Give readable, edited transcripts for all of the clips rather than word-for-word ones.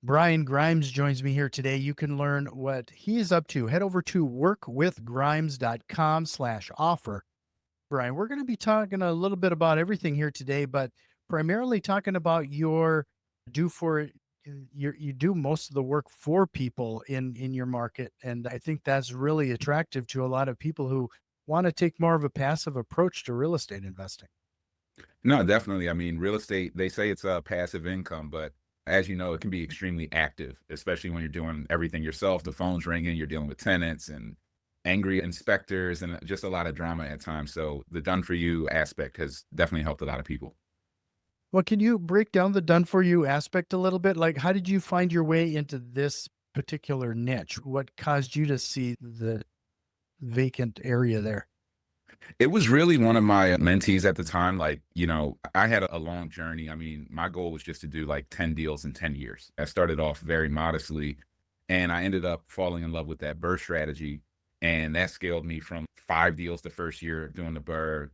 Brian Grimes joins me here today. You can learn what he is up to. Head over to workwithgrimes.com/offer. Brian, we're going to be talking a little bit about everything here today, but primarily talking about your do for you do most of the work for people in your market, and I think that's really attractive to a lot of people who want to take more of a passive approach to real estate investing. No, definitely. I mean, real estate, they say it's a passive income, but as you know, it can be extremely active, especially when you're doing everything yourself. The phone's ringing, you're dealing with tenants and angry inspectors and just a lot of drama at times. So the done for you aspect has definitely helped a lot of people. Well, can you break down the done for you aspect a little bit? Like, how did you find your way into this particular niche? What caused you to see the vacant area there? It was really one of my mentees at the time. Like, I had a long journey. I mean, my goal was just to do like 10 deals in 10 years. I started off very modestly and I ended up falling in love with that BRRRR strategy. And that scaled me from 5 deals the first year doing the BRRRR,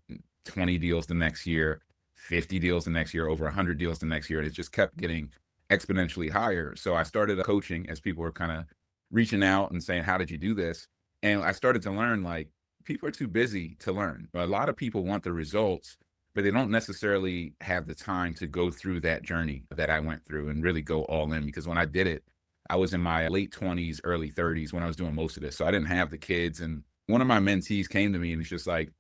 20 deals the next year, 50 deals the next year, over 100 deals the next year. And it just kept getting exponentially higher. So I started coaching as people were kind of reaching out and saying, how did you do this? And I started to learn like, people are too busy to learn. A lot of people want the results, but they don't necessarily have the time to go through that journey that I went through and really go all in. Because when I did it, I was in my late 20s, early 30s when I was doing most of this. So I didn't have the kids. And one of my mentees came to me and was just like,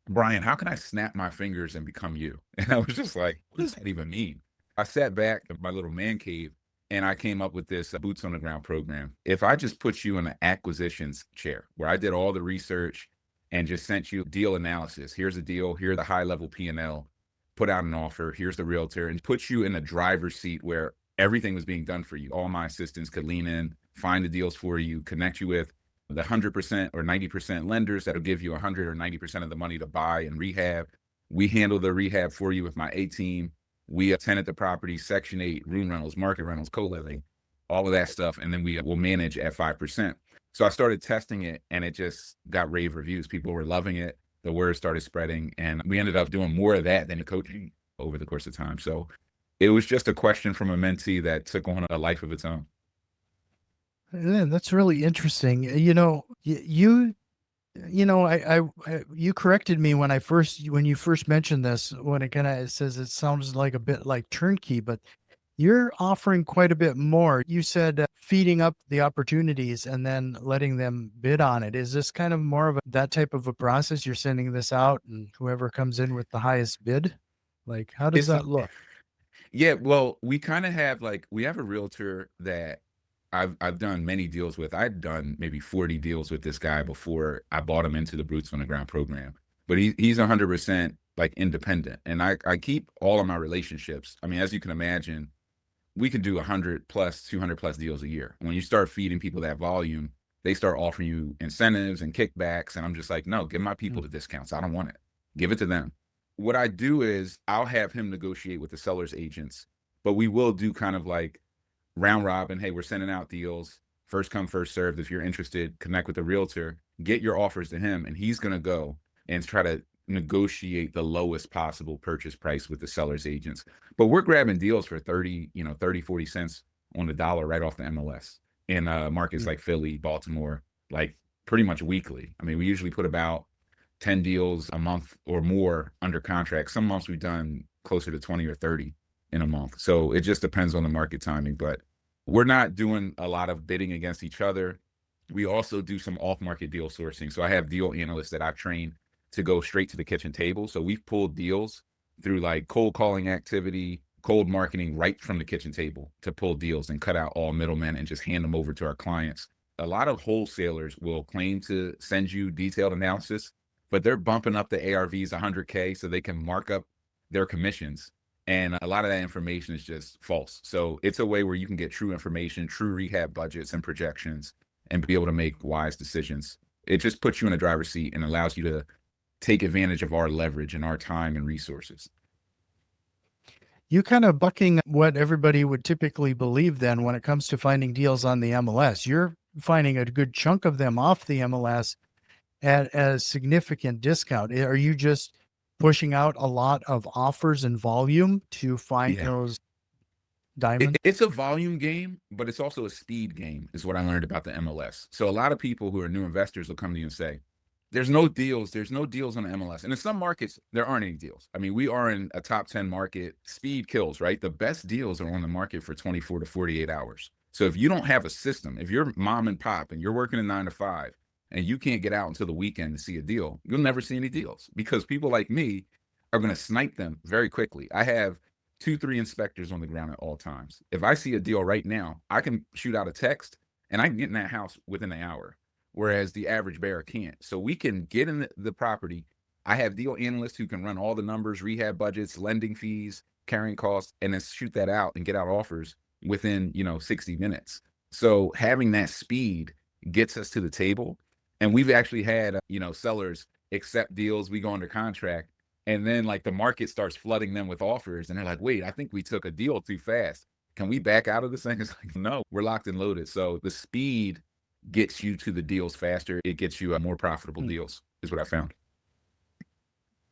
Brian, how can I snap my fingers and become you? And I was just like, what does that even mean? I sat back in my little man cave and I came up with this boots on the ground program. If I just put you in an acquisitions chair where I did all the research and just sent you deal analysis. Here's a deal. Here's the high level P&L. Put out an offer. Here's the realtor, and put you in a driver's seat where everything was being done for you. All my assistants could lean in, find the deals for you, connect you with the 100% or 90% lenders that'll give you 100 or 90% of the money to buy and rehab. We handle the rehab for you with my A team. We tenant the property, Section 8, room rentals, market rentals, co-living, all of that stuff. And then we will manage at 5%. So I started testing it and it just got rave reviews. People were loving it. The word started spreading and we ended up doing more of that than coaching over the course of time. So it was just a question from a mentee that took on a life of its own. Yeah, that's really interesting. You corrected me when you first mentioned this, when it kind of says it sounds like a bit like turnkey, but you're offering quite a bit more. You said feeding up the opportunities and then letting them bid on it. Is this kind of more of that type of a process? You're sending this out and whoever comes in with the highest bid? Like, how does It's that look? Yeah, well, we kind of have like we have a realtor that I've done many deals with. I'd done maybe 40 deals with this guy before I bought him into the Boots on the Ground program. But he's 100% like independent, and I keep all of my relationships. I mean, as you can imagine, we could do 100 plus, 200 plus deals a year. When you start feeding people that volume, they start offering you incentives and kickbacks, and I'm just like, no, give my people Mm. the discounts. I don't want it. Give it to them. What I do is I'll have him negotiate with the seller's agents, but we will do kind of like round robin. Hey, we're sending out deals. First come, first served. If you're interested, connect with the realtor, get your offers to him, and he's going to go and try to negotiate the lowest possible purchase price with the seller's agents. But we're grabbing deals for 30, 30, 40 cents on the dollar right off the MLS in markets Mm. like Philly, Baltimore, like pretty much weekly. I mean, we usually put about 10 deals a month or more under contract. Some months we've done closer to 20 or 30 in a month. So it just depends on the market timing, but we're not doing a lot of bidding against each other. We also do some off market deal sourcing. So I have deal analysts that I've trained to go straight to the kitchen table. So we've pulled deals through like cold calling activity, cold marketing right from the kitchen table to pull deals and cut out all middlemen and just hand them over to our clients. A lot of wholesalers will claim to send you detailed analysis, but they're bumping up the ARVs 100K so they can mark up their commissions. And a lot of that information is just false. So it's a way where you can get true information, true rehab budgets and projections, and be able to make wise decisions. It just puts you in a driver's seat and allows you to take advantage of our leverage and our time and resources. You kind of bucking what everybody would typically believe then when it comes to finding deals on the MLS. You're finding a good chunk of them off the MLS at a significant discount. Are you just pushing out a lot of offers and volume to find Yeah. those? Diamond? It's a volume game, but it's also a speed game, is what I learned about the MLS. So a lot of people who are new investors will come to you and say, there's no deals on the MLS. And in some markets, there aren't any deals. I mean, we are in a top 10 market. Speed kills, right? The best deals are on the market for 24 to 48 hours. So if you don't have a system, if you're mom and pop and you're working a 9 to 5 and you can't get out until the weekend to see a deal, you'll never see any deals because people like me are going to snipe them very quickly. I have 2, 3 inspectors on the ground at all times. If I see a deal right now, I can shoot out a text and I can get in that house within an hour, whereas the average bearer can't. So we can get in the property. I have deal analysts who can run all the numbers, rehab budgets, lending fees, carrying costs, and then shoot that out and get out offers within 60 minutes. So having that speed gets us to the table. And we've actually had sellers accept deals. We go under contract. And then like the market starts flooding them with offers and they're like, wait, I think we took a deal too fast. Can we back out of this thing? It's like, no, we're locked and loaded. So the speed gets you to the deals faster. It gets you more profitable deals is what I found.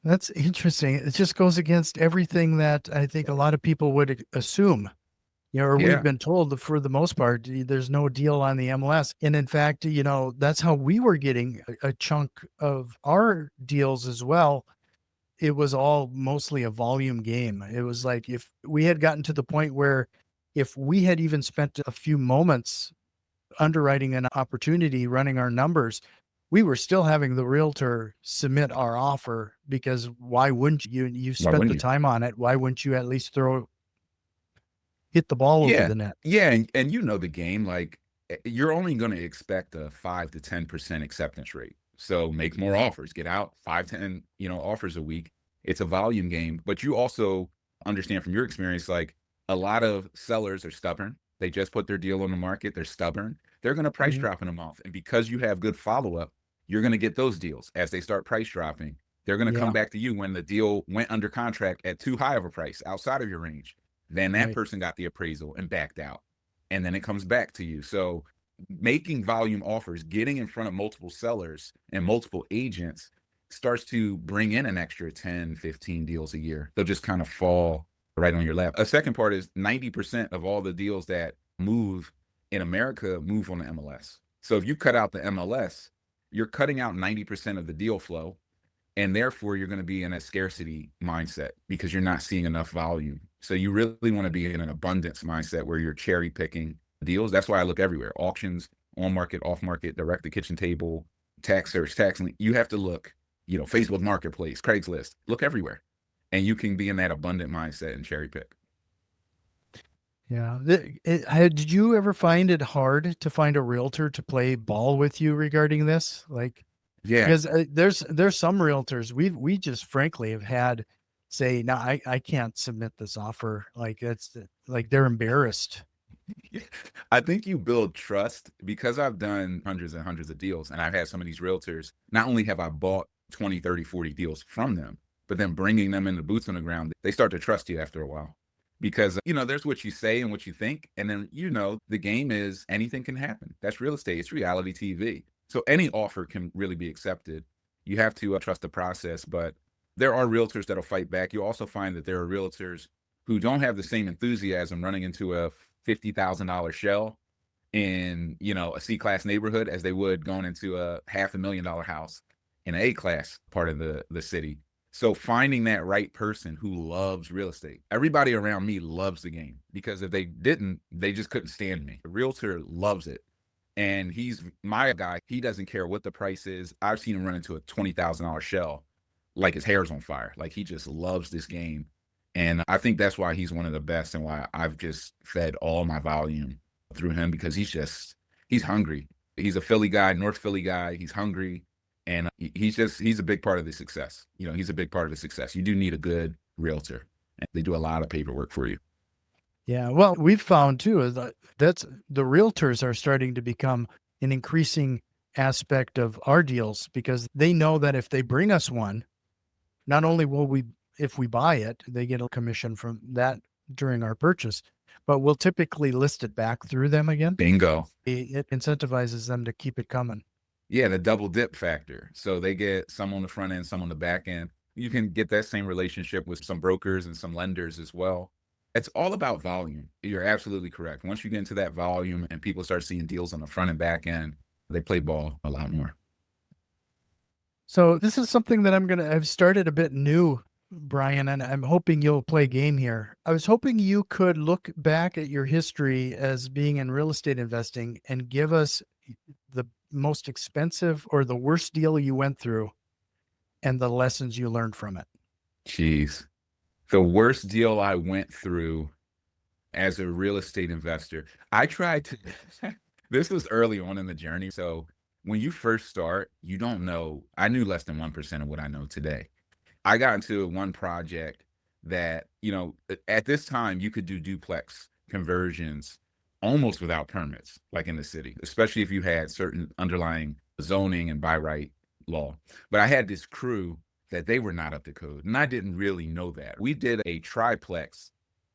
That's interesting. It just goes against everything that I think a lot of people would assume. Or we've Yeah. been told that for the most part, there's no deal on the MLS. And in fact, that's how we were getting a chunk of our deals as well. It was all mostly a volume game. It was like if we had gotten to the point where if we had even spent a few moments underwriting an opportunity, running our numbers, we were still having the realtor submit our offer because why wouldn't you? You Why spent wouldn't the you? time on it. Why wouldn't you at least hit the ball over Yeah. the net? Yeah. And you know the game, like you're only going to expect a 5 to 10% acceptance rate. So make more offers, get out 5, 10, offers a week. It's a volume game, but you also understand from your experience, like a lot of sellers are stubborn. They just put their deal on the market. They're stubborn. They're going to price Mhm. drop in a month. And because you have good follow up, you're going to get those deals as they start price dropping. They're going to come Yeah, back to you when the deal went under contract at too high of a price outside of your range. Then that right. person got the appraisal and backed out. And then it comes back to you. So making volume offers, getting in front of multiple sellers and multiple agents starts to bring in an extra 10, 15 deals a year. They'll just kind of fall right on your lap. A second part is 90% of all the deals that move in America move on the MLS. So if you cut out the MLS, you're cutting out 90% of the deal flow. And therefore, you're going to be in a scarcity mindset because you're not seeing enough volume. So you really want to be in an abundance mindset where you're cherry picking deals. That's why I look everywhere: auctions, on market, off market, direct to kitchen table, tax search, tax link. You have to look, Facebook Marketplace, Craigslist, look everywhere. And you can be in that abundant mindset and cherry pick. Yeah. Did you ever find it hard to find a realtor to play ball with you regarding this? Like, Yeah. because there's some realtors we just frankly have had say, no, I can't submit this offer. Like it's like they're embarrassed. I think you build trust because I've done hundreds and hundreds of deals and I've had some of these realtors. Not only have I bought 20, 30, 40 deals from them, but then bringing them in the boots on the ground, they start to trust you after a while because, there's what you say and what you think. And then, the game is anything can happen. That's real estate. It's reality TV. So any offer can really be accepted. You have to trust the process, but there are realtors that'll fight back. You also find that there are realtors who don't have the same enthusiasm running into a $50,000 shell in, a C-class neighborhood as they would going into a $500,000 house in an A-class part of the city. So finding that right person who loves real estate. Everybody around me loves the game because if they didn't, they just couldn't stand me. The realtor loves it. And he's my guy. He doesn't care what the price is. I've seen him run into a $20,000 shell like his hair's on fire. Like he just loves this game. And I think that's why he's one of the best and why I've just fed all my volume through him because he's hungry. He's a Philly guy, North Philly guy. He's hungry. And he's a big part of the success. He's a big part of the success. You do need a good realtor. And they do a lot of paperwork for you. Yeah. Well, we've found too is that that's the realtors are starting to become an increasing aspect of our deals because they know that if they bring us one, not only will we, if we buy it, they get a commission from that during our purchase, but we'll typically list it back through them again. Bingo. It incentivizes them to keep it coming. Yeah, the double dip factor. So they get some on the front end, some on the back end. You can get that same relationship with some brokers and some lenders as well. It's all about volume. You're absolutely correct. Once you get into that volume and people start seeing deals on the front and back end, they play ball a lot more. So this is something that I've started a bit new, Brian, and I'm hoping you'll play game here. I was hoping you could look back at your history as being in real estate investing and give us the most expensive or the worst deal you went through and the lessons you learned from it. Jeez. The worst deal I went through as a real estate investor, I tried to, this was early on in the journey. So when you first start, you don't know. I knew less than 1% of what I know today. I got into one project that, at this time you could do duplex conversions almost without permits, like in the city, especially if you had certain underlying zoning and by right law. But I had this crew that they were not up to code, and I didn't really know that. We did a triplex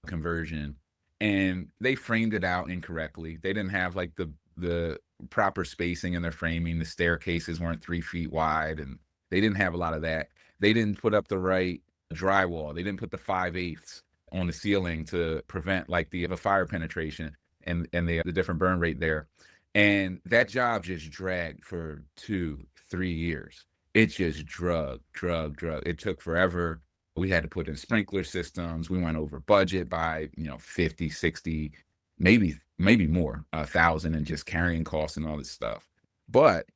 conversion and they framed it out incorrectly. They didn't have like the proper spacing in their framing. The staircases weren't 3 feet wide, and they didn't have a lot of that. They didn't put up the right drywall. They didn't put the 5/8 on the ceiling to prevent like the fire penetration and the different burn rate there. And that job just dragged for 2-3 years. It just drug. It took forever. We had to put in sprinkler systems. We went over budget by 50, 60, maybe more, 1,000, and just carrying costs and all this stuff. But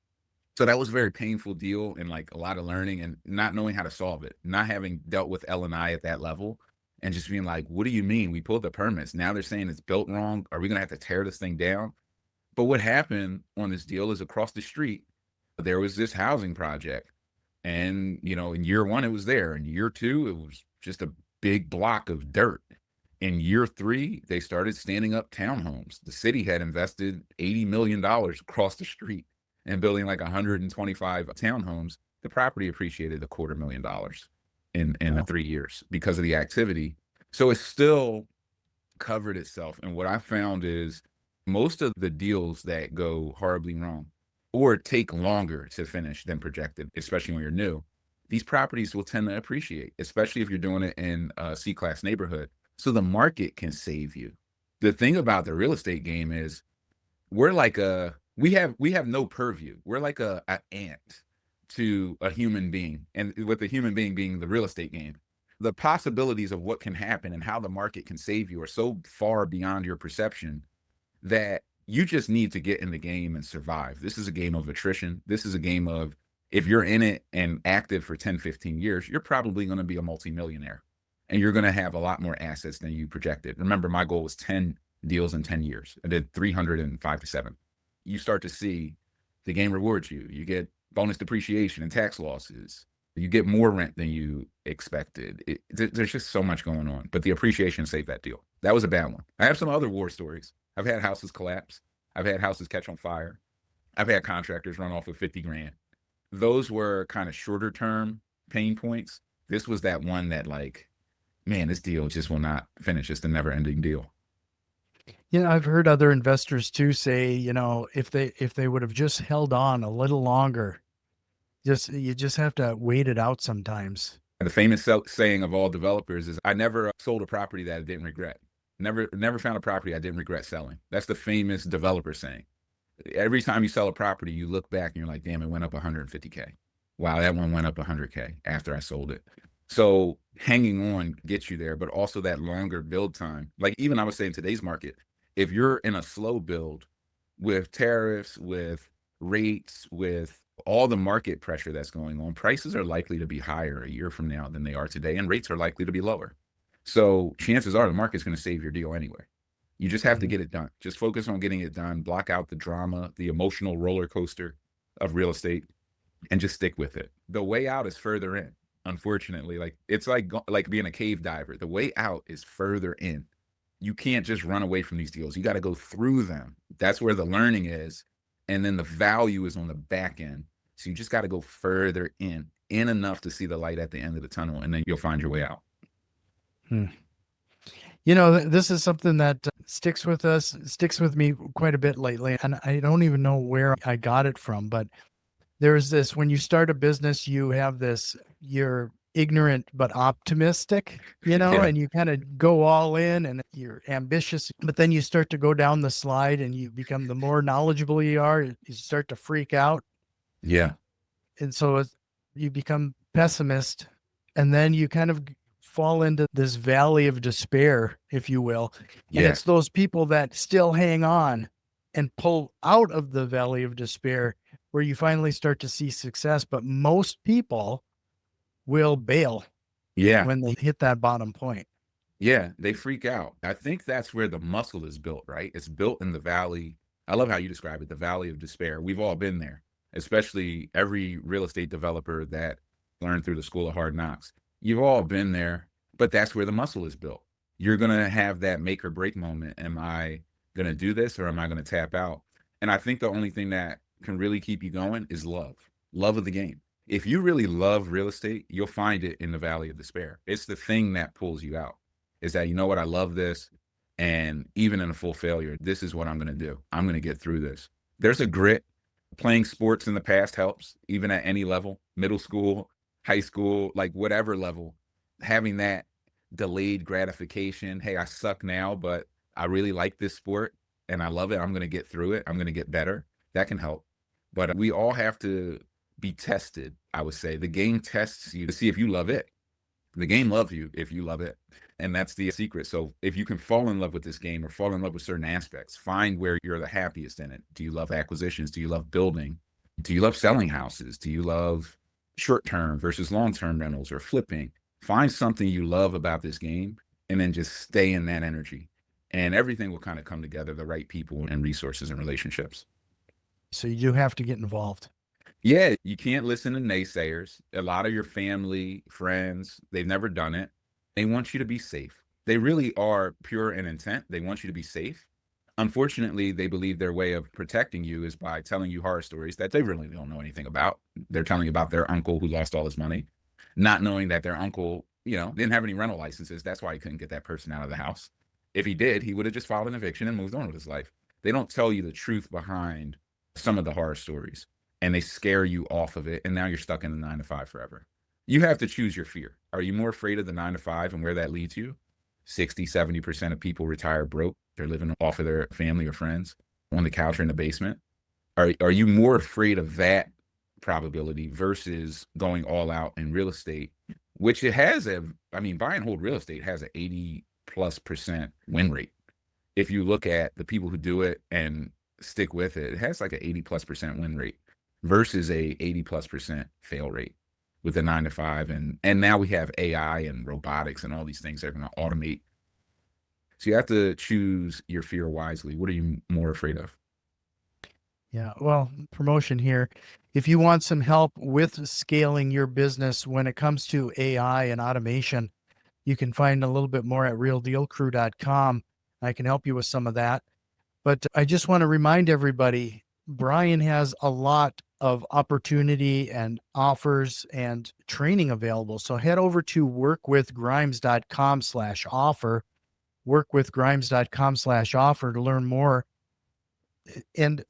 so that was a very painful deal, and like a lot of learning and not knowing how to solve it, not having dealt with L&I at that level, and just being like, what do you mean? We pulled the permits. Now they're saying it's built wrong. Are we going to have to tear this thing down? But what happened on this deal is across the street, there was this housing project. And, in year one, it was there. In year two, it was just a big block of dirt. In year three, they started standing up townhomes. The city had invested $80 million across the street and building like 125 townhomes. The property appreciated $250,000 in the Wow. 3 years because of the activity. So it still covered itself. And what I found is most of the deals that go horribly wrong or take longer to finish than projected, especially when you're new, these properties will tend to appreciate, especially if you're doing it in a C-class neighborhood. So the market can save you. The thing about the real estate game is we're like we have no purview. We're like an ant to a human being, and with the human being being the real estate game. The possibilities of what can happen and how the market can save you are so far beyond your perception that you just need to get in the game and survive. This is a game of attrition. This is a game of, if you're in it and active for 10, 15 years, you're probably going to be a multimillionaire and you're going to have a lot more assets than you projected. Remember, my goal was 10 deals in 10 years. I did 305 to 7. You start to see the game rewards you. You get bonus depreciation and tax losses. You get more rent than you expected. There's just so much going on, but the appreciation saved that deal. That was a bad one. I have some other war stories. I've had houses collapse. I've had houses catch on fire. I've had contractors run off with 50 grand. Those were kind of shorter term pain points. This was that one that like, man, this deal just will not finish. It's the never ending deal. I've heard other investors too say, if they would have just held on a little longer, you just have to wait it out sometimes. And the famous saying of all developers is, I never sold a property that I didn't regret. Never found a property I didn't regret selling. That's the famous developer saying. Every time you sell a property, you look back and you're like, damn, it went up 150K. Wow, that one went up 100K after I sold it. So hanging on gets you there, but also that longer build time. Like even I would say in today's market, if you're in a slow build with tariffs, with rates, with all the market pressure that's going on, prices are likely to be higher a year from now than they are today, and rates are likely to be lower. So chances are the market's going to save your deal anyway. You just have to get it done. Just focus on getting it done. Block out the drama, the emotional roller coaster of real estate, and just stick with it. The way out is further in. Unfortunately, like it's like being a cave diver. The way out is further in. You can't just run away from these deals. You got to go through them. That's where the learning is, and then the value is on the back end. So you just got to go further in enough to see the light at the end of the tunnel, and then you'll find your way out. Hmm. This is something that sticks with me quite a bit lately, and I don't even know where I got it from, but there's this, when you start a business, you have this, ignorant but optimistic, Yeah. and you kind of go all in and you're ambitious, but then you start to go down the slide and you become, the more knowledgeable you are, you start to freak out. Yeah. And so you become pessimist, and then you kind of fall into this valley of despair, if you will. And Yeah. it's those people that still hang on and pull out of the valley of despair where you finally start to see success. But most people will bail Yeah. when they hit that bottom point. Yeah. They freak out. I think that's where the muscle is built, right? It's built in the valley. I love how you describe it, the valley of despair. We've all been there, especially every real estate developer that learned through the school of hard knocks. You've all been there, but that's where the muscle is built. You're going to have that make or break moment. Am I going to do this or am I going to tap out? And I think the only thing that can really keep you going is love of the game. If you really love real estate, you'll find it in the valley of despair. It's the thing that pulls you out, is that, you know what, I love this. And even in a full failure, this is what I'm going to do. I'm going to get through this. There's a grit. Playing sports in the past helps, even at any level, middle school, high school, like whatever level, having that delayed gratification. Hey, I suck now, but I really like this sport and I love it. I'm going to get through it. I'm going to get better. That can help. But we all have to be tested, I would say. The game tests you to see if you love it. The game loves you if you love it. And that's the secret. So if you can fall in love with this game or fall in love with certain aspects, find where you're the happiest in it. Do you love acquisitions? Do you love building? Do you love selling houses? Do you love short-term versus long-term rentals or flipping? Find something you love about this game and then just stay in that energy. And everything will kind of come together, the right people and resources and relationships. So you do have to get involved. Yeah, you can't listen to naysayers. A lot of your family, friends, they've never done it. They want you to be safe. They really are pure in intent. They want you to be safe. Unfortunately, they believe their way of protecting you is by telling you horror stories that they really don't know anything about. They're telling you about their uncle who lost all his money, not knowing that their uncle, didn't have any rental licenses. That's why he couldn't get that person out of the house. If he did, he would have just filed an eviction and moved on with his life. They don't tell you the truth behind some of the horror stories, and they scare you off of it. And now you're stuck in the 9 to 5 forever. You have to choose your fear. Are you more afraid of the 9 to 5 and where that leads you? 60, 70% of people retire broke. They're living off of their family or friends on the couch or in the basement. Are you more afraid of that probability versus going all out in real estate, which it has buy and hold real estate has an 80+% win rate. If you look at the people who do it and stick with it, it has like an 80+% win rate versus a 80+% fail rate with the 9 to 5. And now we have AI and robotics and all these things that are going to automate. So you have to choose your fear wisely. What are you more afraid of? Yeah. Well, promotion here. If you want some help with scaling your business when it comes to AI and automation, you can find a little bit more at realdealcrew.com. I can help you with some of that. But I just want to remind everybody, Brian has a lot of opportunity and offers and training available. So head over to workwithgrimes.com/offer, workwithgrimes.com/offer to learn more. And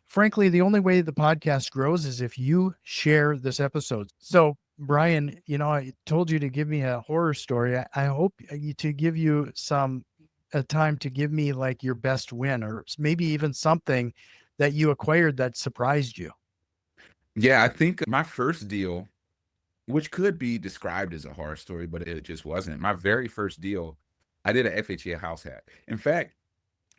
frankly, the only way the podcast grows is if you share this episode. So Brian, I told you to give me a horror story. I hope to give you some a time to give me like your best win, or maybe even something that you acquired that surprised you. Yeah, I think my first deal, which could be described as a horror story, but it just wasn't. My very first deal, I did an FHA house hack. In fact,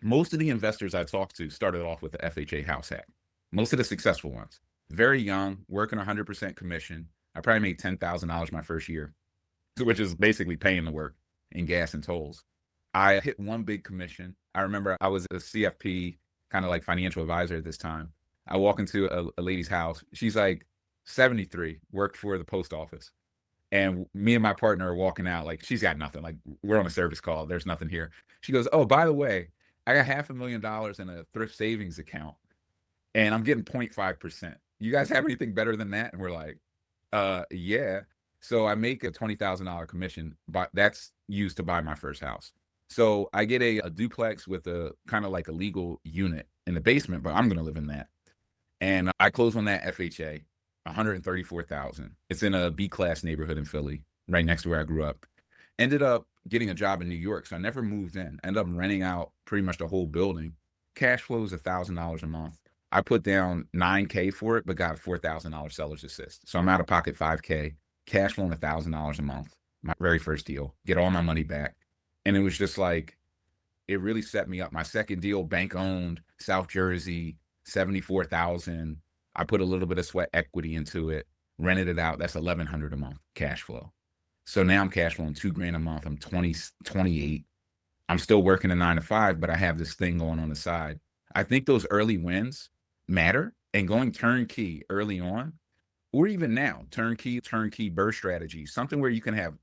most of the investors I talked to started off with the FHA house hack. Most of the successful ones. Very young, working 100% commission. I probably made $10,000 my first year, which is basically paying the work in gas and tolls. I hit one big commission. I remember I was a CFP, kind of like financial advisor at this time. I walk into a lady's house. She's like 73, worked for the post office. And me and my partner are walking out, like, she's got nothing. Like, we're on a service call. There's nothing here. She goes, "Oh, by the way, I got $500,000 in a thrift savings account and I'm getting 0.5%. You guys have anything better than that?" And we're like, yeah. So I make a $20,000 commission, but that's used to buy my first house. So I get a duplex with a kind of like a legal unit in the basement, but I'm going to live in that. And I close on that FHA, 134,000. It's in a B class neighborhood in Philly. right next to where I grew up. Ended up getting a job in New York, so I never moved in. Ended up renting out pretty much the whole building. Cash flow is $1,000 a month. I put down 9K for it, but got $4,000 seller's assist. So I'm out of pocket 5K, cash flowing $1,000 a month. My very first deal, get all my money back. And it was just like, it really set me up. My second deal, bank owned, South Jersey, 74,000. I put a little bit of sweat equity into it, rented it out. That's 1,100 a month cash flow. So now I'm cash flowing 2 grand a month. I'm 20, 28. I'm still working a 9 to 5, but I have this thing going on the side. I think those early wins matter, and going turnkey early on, or even now, turnkey BRRRR strategy, something where you can have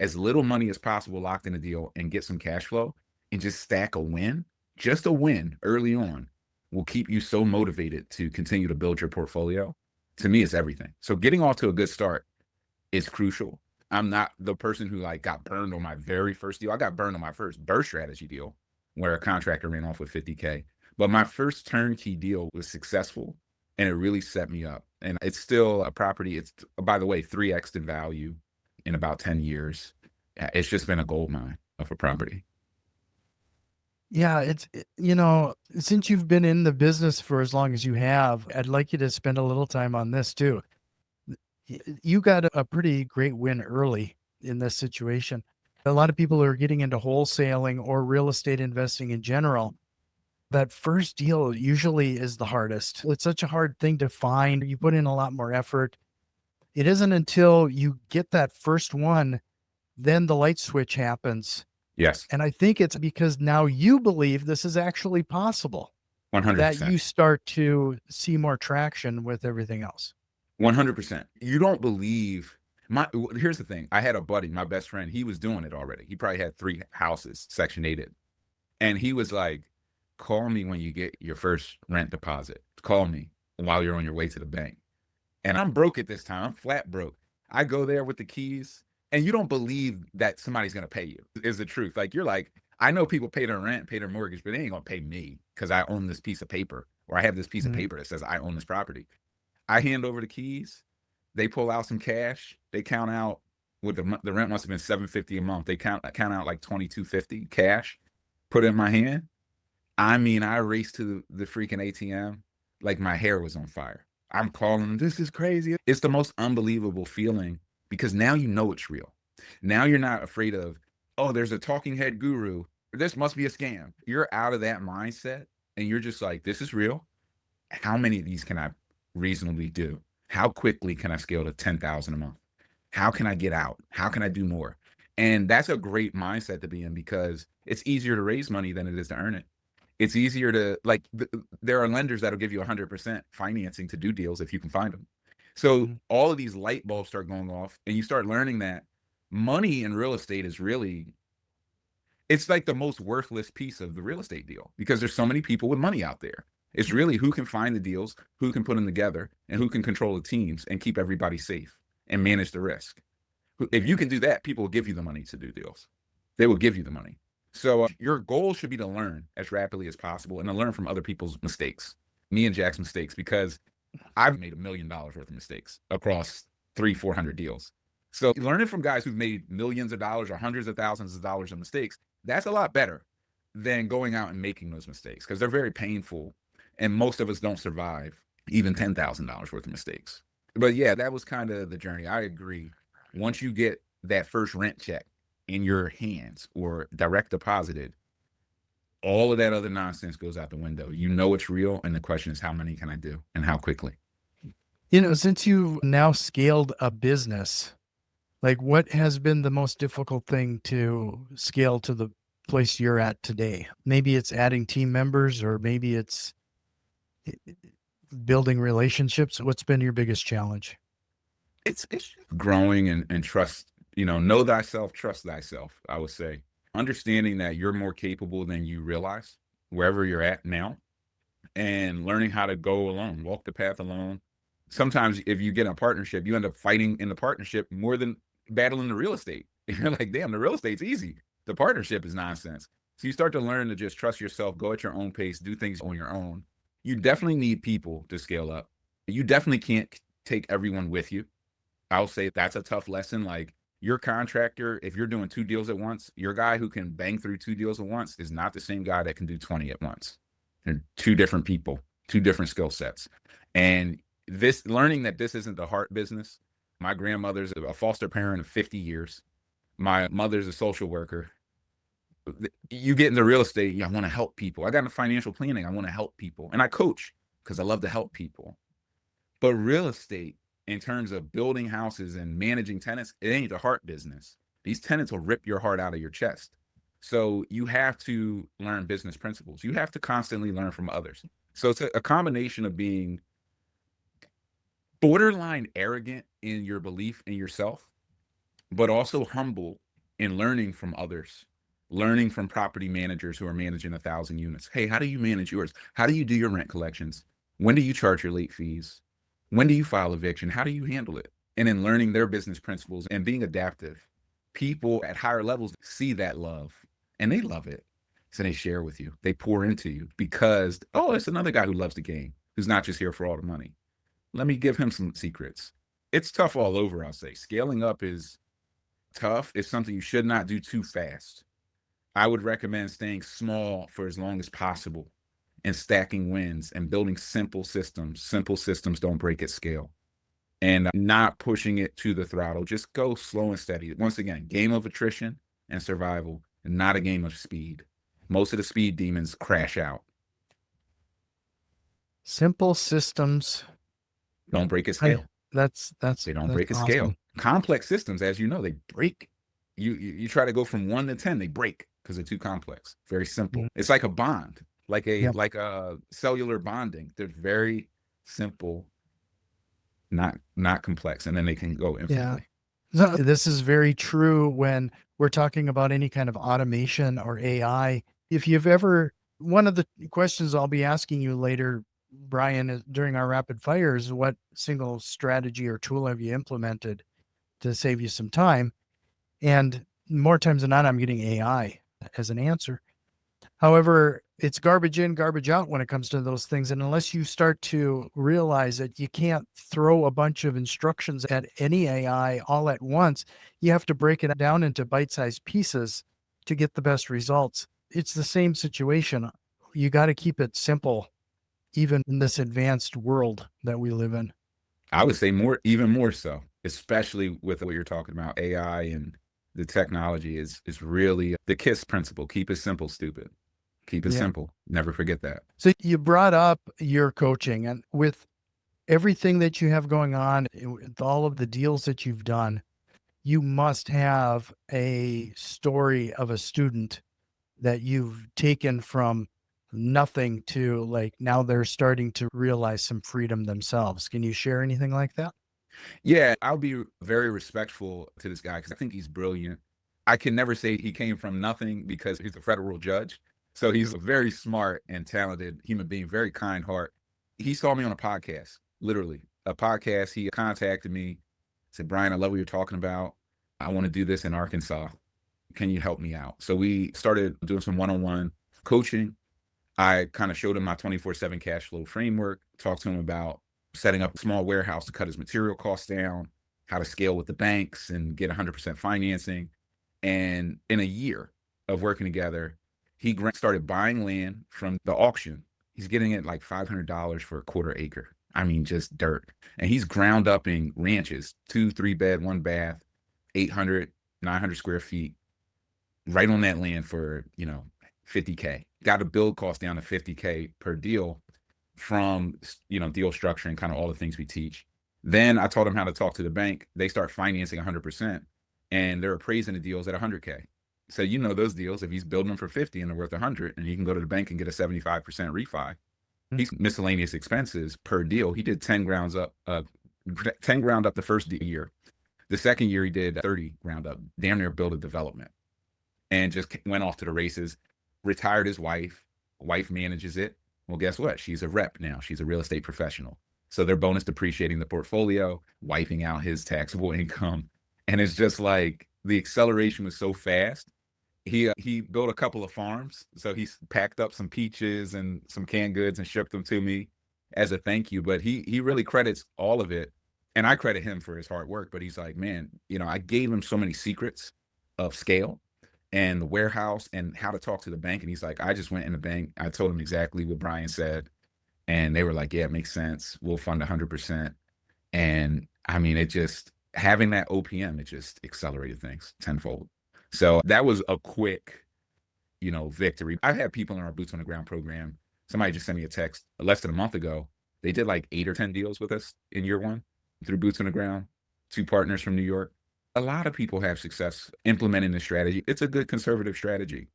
as little money as possible locked in a deal and get some cash flow and just stack a win. Just a win early on will keep you so motivated to continue to build your portfolio. To me, it's everything. So getting off to a good start is crucial. I'm not the person who like got burned on my very first deal. I got burned on my first BRRRR strategy deal where a contractor ran off with 50K. But my first turnkey deal was successful, and it really set me up. And it's still a property. It's, by the way, 3x in value in about 10 years. It's just been a gold mine of a property. Yeah, since you've been in the business for as long as you have, I'd like you to spend a little time on this too. You got a pretty great win early in this situation. A lot of people are getting into wholesaling or real estate investing in general. That first deal usually is the hardest. It's such a hard thing to find. You put in a lot more effort. It isn't until you get that first one, then the light switch happens. Yes, And I think it's because now you believe this is actually possible that 100%. you start to see more traction with everything else. 100%. You don't believe here's the thing. I had a buddy, my best friend, he was doing it already. He probably had 3 houses Section 8'd. And he was like, call me when you get your first rent deposit. Call me while you're on your way to the bank. And I'm broke at this time. I'm flat broke. I go there with the keys, and you don't believe that somebody's going to pay you, is the truth. Like, you're like, I know people pay their rent, pay their mortgage, but they ain't going to pay me because I own this piece of paper, or I have this piece of Mhm. paper that says I own this property. I hand over the keys. They pull out some cash. They count out with the rent must have been $750 a month. They count out like $2,250 cash. Put it in my hand. I mean, I raced to the freaking ATM like my hair was on fire. I'm calling them, this is crazy. It's the most unbelievable feeling because now you know it's real. Now you're not afraid of, oh, there's a talking head guru. This must be a scam. You're out of that mindset and you're just like, this is real. How many of these can I reasonably do? How quickly can I scale to 10,000 a month? How can I get out? How can I do more? And that's a great mindset to be in because it's easier to raise money than it is to earn it. It's easier to there are lenders that'll give you 100% financing to do deals if you can find them. So Mhm. all of these light bulbs start going off and you start learning that money in real estate is really, it's like the most worthless piece of the real estate deal because there's so many people with money out there. It's really who can find the deals, who can put them together, and who can control the teams and keep everybody safe and manage the risk. If you can do that, people will give you the money to do deals. They will give you the money. So your goal should be to learn as rapidly as possible and to learn from other people's mistakes, me and Jack's mistakes, because I've made $1 million worth of mistakes across 400 deals. So learning from guys who've made millions of dollars or hundreds of thousands of dollars of mistakes, that's a lot better than going out and making those mistakes because they're very painful. And most of us don't survive even $10,000 worth of mistakes. But yeah, that was kind of the journey. I agree. Once you get that first rent check in your hands or direct deposited, all of that other nonsense goes out the window. You know it's real. And the question is, how many can I do and how quickly? Since you've now scaled a business, like what has been the most difficult thing to scale to the place you're at today? Maybe it's adding team members or maybe it's building relationships. What's been your biggest challenge? It's growing and trust, know thyself, trust thyself, I would say. Understanding that you're more capable than you realize wherever you're at now and learning how to go alone, walk the path alone. Sometimes if you get in a partnership, you end up fighting in the partnership more than battling the real estate. You're like, damn, the real estate's easy. The partnership is nonsense. So you start to learn to just trust yourself, go at your own pace, do things on your own. You definitely need people to scale up. You definitely can't take everyone with you. I'll say that's a tough lesson. Like Your contractor, if you're doing 2 deals at once, your guy who can bang through 2 deals at once is not the same guy that can do 20 at once. They're 2 different people, 2 different skill sets. And this learning that this isn't the heart business. My grandmother's a foster parent of 50 years. My mother's a social worker. You get into real estate, I want to help people. I got into financial planning, I want to help people. And I coach because I love to help people. But real estate, in terms of building houses and managing tenants, it ain't the heart business. These tenants will rip your heart out of your chest. So you have to learn business principles. You have to constantly learn from others. So it's a combination of being borderline arrogant in your belief in yourself, but also humble in learning from others, learning from property managers who are managing 1,000 units. Hey, how do you manage yours? How do you do your rent collections? When do you charge your late fees? When do you file eviction? How do you handle it? And in learning their business principles and being adaptive, people at higher levels see that love and they love it. So they share with you, they pour into you because, oh, it's another guy who loves the game, who's not just here for all the money. Let me give him some secrets. It's tough all over, I'll say. Scaling up is tough. It's something you should not do too fast. I would recommend staying small for as long as possible and stacking wins and building simple systems. Simple systems don't break at scale. And not pushing it to the throttle. Just go slow and steady. Once again, game of attrition and survival, and not a game of speed. Most of the speed demons crash out. Simple systems. Don't break at scale. They don't break at awesome. scale. Complex systems, as you know, they break. You try to go from 1 to 10, they break because they're too complex. Very simple. Mhm. It's like a bond, like Yep. a cellular bonding. They're very simple, not complex, and then they can go infinitely. So this is very true when we're talking about any kind of automation or AI. If you've ever, one of the questions I'll be asking you later, Brian, is during our rapid fire is what single strategy or tool have you implemented to save you some time? And more times than not, I'm getting AI as an answer. However, it's garbage in, garbage out when it comes to those things. And unless you start to realize that you can't throw a bunch of instructions at any AI all at once, you have to break it down into bite-sized pieces to get the best results. It's the same situation. You got to keep it simple, even in this advanced world that we live in. I would say even more so, especially with what you're talking about, AI and the technology is really the KISS principle. Keep it simple, stupid. Keep it simple. Never forget that. So you brought up your coaching, and with everything that you have going on, with all of the deals that you've done, you must have a story of a student that you've taken from nothing to like now they're starting to realize some freedom themselves. Can you share anything like that? Yeah, I'll be very respectful to this guy because I think he's brilliant. I can never say he came from nothing because he's a federal judge. So he's a very smart and talented human being, very kind heart. He saw me on a podcast, literally a podcast. He contacted me, said, Brian, I love what you're talking about. I want to do this in Arkansas. Can you help me out? So we started doing some one-on-one coaching. I kind of showed him my 24/7 cash flow framework, talked to him about setting up a small warehouse to cut his material costs down, how to scale with the banks and get 100% financing. And in a year of working together, he started buying land from the auction. He's getting it like $500 for a quarter acre. I mean, just dirt. And he's ground up in ranches, 2, 3 bed, 1 bath, 800, 900 square feet, right on that land for, $50K. Got a build cost down to $50K per deal from, deal structuring, kind of all the things we teach. Then I taught him how to talk to the bank. They start financing 100%, and they're appraising the deals at 100K. So those deals, if he's building them for 50 and they're worth 100, and he can go to the bank and get a 75% refi. He's miscellaneous expenses per deal. He did 10 ground up the first year. The second year he did 30 ground up, damn near build a development, and just went off to the races. Retired his wife. Wife manages it. Well, guess what? She's a rep now. She's a real estate professional. So they're bonus depreciating the portfolio, wiping out his taxable income. And it's just like the acceleration was so fast. He built a couple of farms. So he packed up some peaches and some canned goods and shipped them to me as a thank you. But he really credits all of it And I credit him for his hard work, but he's like, man, I gave him so many secrets of scale and the warehouse and how to talk to the bank. And he's like, I just went in the bank. I told him exactly what Brian said. And they were like, yeah, it makes sense. We'll fund 100%. And I mean, it just, having that OPM, it just accelerated things tenfold. So that was a quick, victory. I've had people in our Boots on the Ground program. Somebody just sent me a text less than a month ago. They did like 8 or 10 deals with us in year one through Boots on the Ground, 2 partners from New York. A lot of people have success implementing this strategy. It's a good conservative strategy.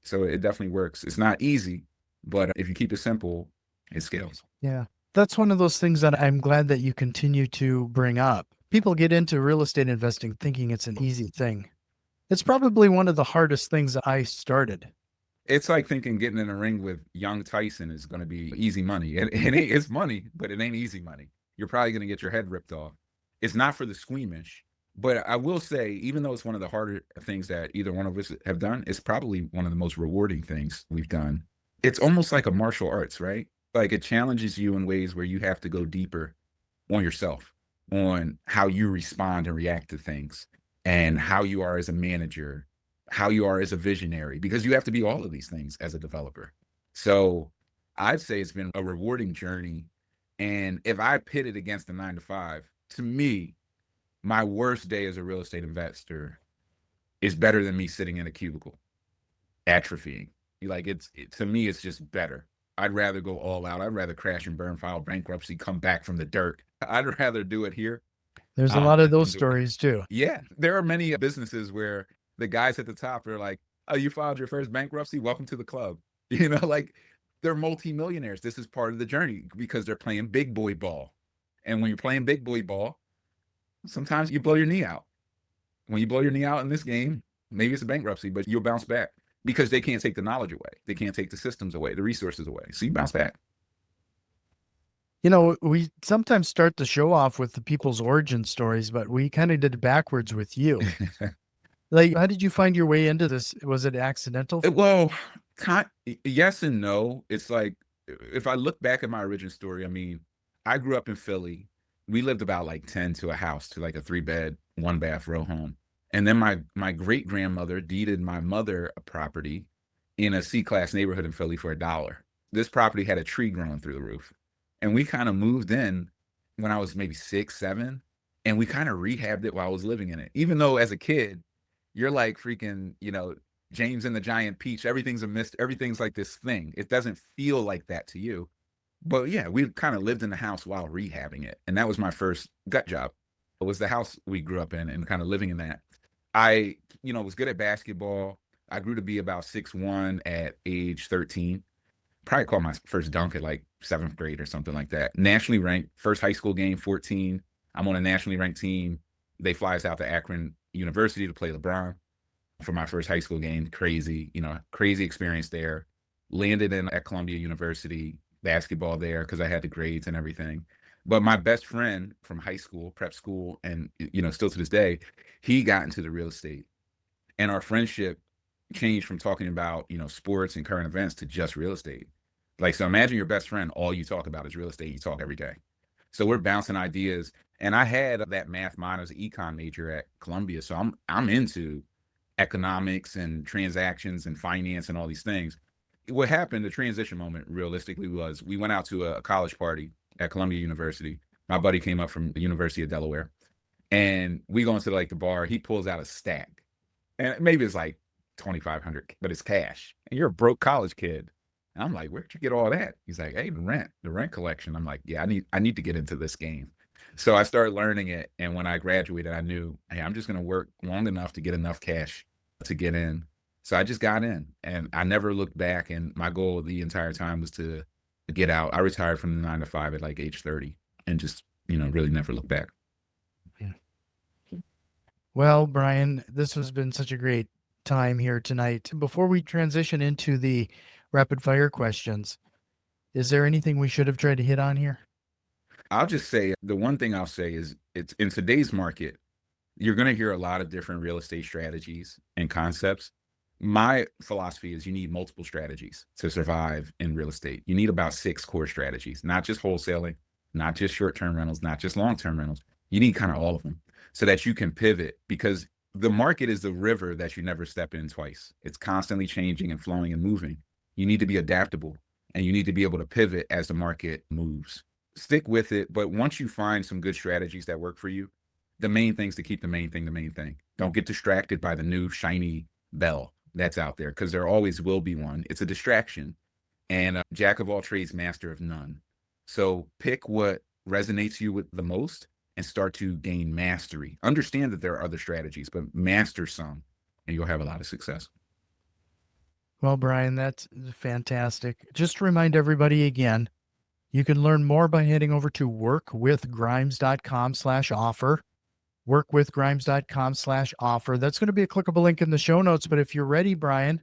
So it definitely works. It's not easy, but if you keep it simple, it scales. Yeah. That's one of those things that I'm glad that you continue to bring up. People get into real estate investing thinking it's an easy thing. It's probably one of the hardest things that I started. It's like thinking getting in a ring with young Tyson is going to be easy money. It's money, but it ain't easy money. You're probably going to get your head ripped off. It's not for the squeamish. But I will say, even though it's one of the harder things that either one of us have done, it's probably one of the most rewarding things we've done. It's almost like a martial arts, right? Like it challenges you in ways where you have to go deeper on yourself, on how you respond and react to things, and how you are as a manager, how you are as a visionary, because you have to be all of these things as a developer. So I'd say it's been a rewarding journey. And if I pit it against the 9 to 5, to me, my worst day as a real estate investor is better than me sitting in a cubicle, atrophying. To me, it's just better. I'd rather go all out. I'd rather crash and burn, file bankruptcy, come back from the dirt. I'd rather do it here. There's a lot of those stories too. Yeah. There are many businesses where the guys at the top are like, oh, you filed your first bankruptcy? Welcome to the club. Like they're multimillionaires. This is part of the journey because they're playing big boy ball. And when you're playing big boy ball, sometimes you blow your knee out. When you blow your knee out in this game, maybe it's a bankruptcy, but you'll bounce back because they can't take the knowledge away. They can't take the systems away, the resources away. So you bounce back. We sometimes start the show off with the people's origin stories, but we kind of did it backwards with you. Like, how did you find your way into this? Was it accidental? Well, yes and no. It's like, if I look back at my origin story, I mean, I grew up in Philly. We lived about like 10 to a house, to like a 3-bed, 1-bath row home. And then my great grandmother deeded my mother a property in a C-class neighborhood in Philly for $1. This property had a tree growing through the roof. And we kind of moved in when I was maybe 6, 7, and we kind of rehabbed it while I was living in it. Even though as a kid, you're like freaking, James and the Giant Peach. Everything's a mist. Everything's like this thing. It doesn't feel like that to you. But yeah, we kind of lived in the house while rehabbing it. And that was my first gut job. It was the house we grew up in and kind of living in that. I, was good at basketball. I grew to be about 6'1" at age 13. Probably caught my first dunk at like 7th grade or something like that. Nationally ranked, first high school game, 14. I'm on a nationally ranked team. They fly us out to Akron University to play LeBron for my first high school game. Crazy experience there. Landed at Columbia University, basketball there because I had the grades and everything. But my best friend from high school, prep school, and still to this day, he got into the real estate. And our friendship changed from talking about, sports and current events to just real estate. Like, so imagine your best friend, all you talk about is real estate. You talk every day. So we're bouncing ideas. And I had that math minor as an econ major at Columbia. So I'm into economics and transactions and finance and all these things. What happened, the transition moment realistically was we went out to a college party at Columbia University. My buddy came up from the University of Delaware. And we go into like the bar. He pulls out a stack. And maybe it's like $2,500, but it's cash. And you're a broke college kid. And I'm like, where'd you get all that? He's like, hey, the rent collection. I'm like, yeah, I need to get into this game. So I started learning it. And when I graduated, I knew, hey, I'm just going to work long enough to get enough cash to get in. So I just got in and I never looked back. And my goal the entire time was to get out. I retired from the 9 to 5 at like age 30 and just, really never looked back. Yeah. Well, Brian, this has been such a great time here tonight. Before we transition into the rapid fire questions, is there anything we should have tried to hit on here? I'll just say the one thing I'll say is it's in today's market, you're going to hear a lot of different real estate strategies and concepts. My philosophy is you need multiple strategies to survive in real estate. You need about 6 core strategies, not just wholesaling, not just short-term rentals, not just long-term rentals. You need kind of all of them so that you can pivot, because the market is the river that you never step in twice. It's constantly changing and flowing and moving. You need to be adaptable, and you need to be able to pivot as the market moves. Stick with it. But once you find some good strategies that work for you, the main thing is to keep the main thing the main thing. Don't get distracted by the new shiny bell that's out there, because there always will be one. It's a distraction. And jack of all trades, master of none. So pick what resonates you with the most and start to gain mastery. Understand that there are other strategies, but master some, and you'll have a lot of success. Well, Brian, that's fantastic. Just to remind everybody again, you can learn more by heading over to workwithgrimes.com/offer. Workwithgrimes.com/offer. That's going to be a clickable link in the show notes. But if you're ready, Brian,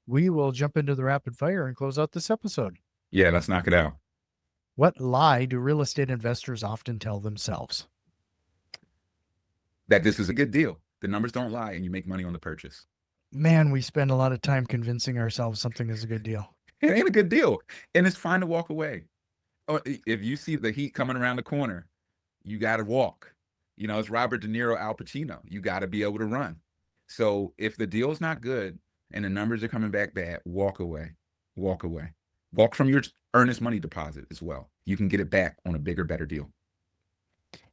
we will jump into the rapid fire and close out this episode. Yeah, let's knock it out. What lie do real estate investors often tell themselves? That this is a good deal. The numbers don't lie, and you make money on the purchase. Man, we spend a lot of time convincing ourselves something is a good deal. It ain't a good deal, and it's fine to walk away. Or if you see the heat coming around the corner, you got to walk. You know, it's Robert De Niro, Al Pacino. You got to be able to run. So if the deal's not good and the numbers are coming back bad, walk away. Walk away. Walk from your earnest money deposit as well. You can get it back on a bigger, better deal.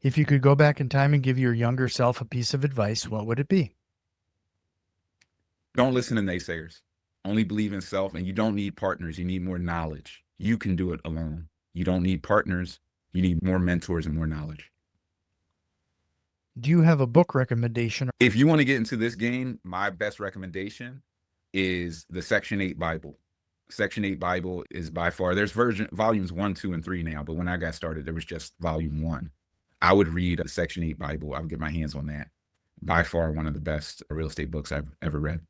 If you could go back in time and give your younger self a piece of advice, what would it be? Don't listen to naysayers. Only believe in self, and you don't need partners. You need more knowledge. You can do it alone. You don't need partners. You need more mentors and more knowledge. Do you have a book recommendation? If you want to get into this game, my best recommendation is the Section 8 Bible. Section 8 Bible is by far, there's volumes 1, 2, and 3 now, but when I got started, there was just volume 1. I would read a Section 8 Bible. I would get my hands on that. By far one of the best real estate books I've ever read.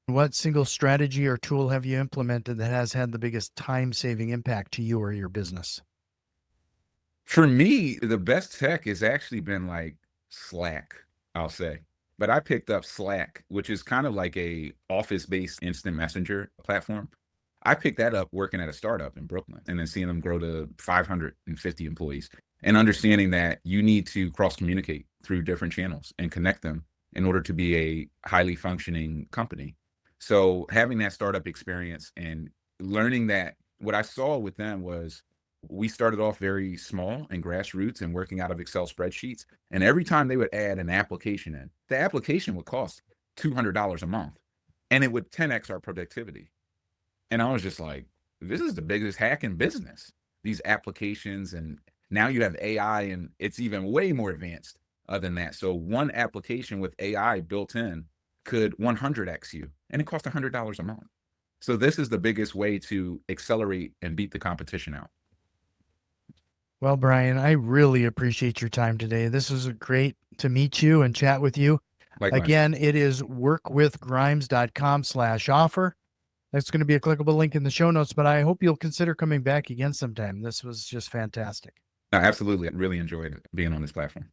What single strategy or tool have you implemented that has had the biggest time-saving impact to you or your business? For me, the best tech has actually been like Slack, I'll say. But I picked up Slack, which is kind of like a office-based instant messenger platform. I picked that up working at a startup in Brooklyn, and then seeing them grow to 550 employees, and understanding that you need to cross-communicate through different channels and connect them in order to be a highly functioning company. So having that startup experience and learning that, what I saw with them was, we started off very small and grassroots and working out of Excel spreadsheets. And every time they would add an application in, the application would cost $200 a month, and it would 10x our productivity. And I was just like, this is the biggest hack in business, these applications. And now you have AI, and it's even way more advanced than that. So one application with AI built in could 100x you, and it cost $100 a month. So this is the biggest way to accelerate and beat the competition out. Well, Brian, I really appreciate your time today. This was great to meet you and chat with you. Likewise. Again, it is workwithgrimes.com/offer. That's going to be a clickable link in the show notes, but I hope you'll consider coming back again sometime. This was just fantastic. No, absolutely. I really enjoyed being on this platform.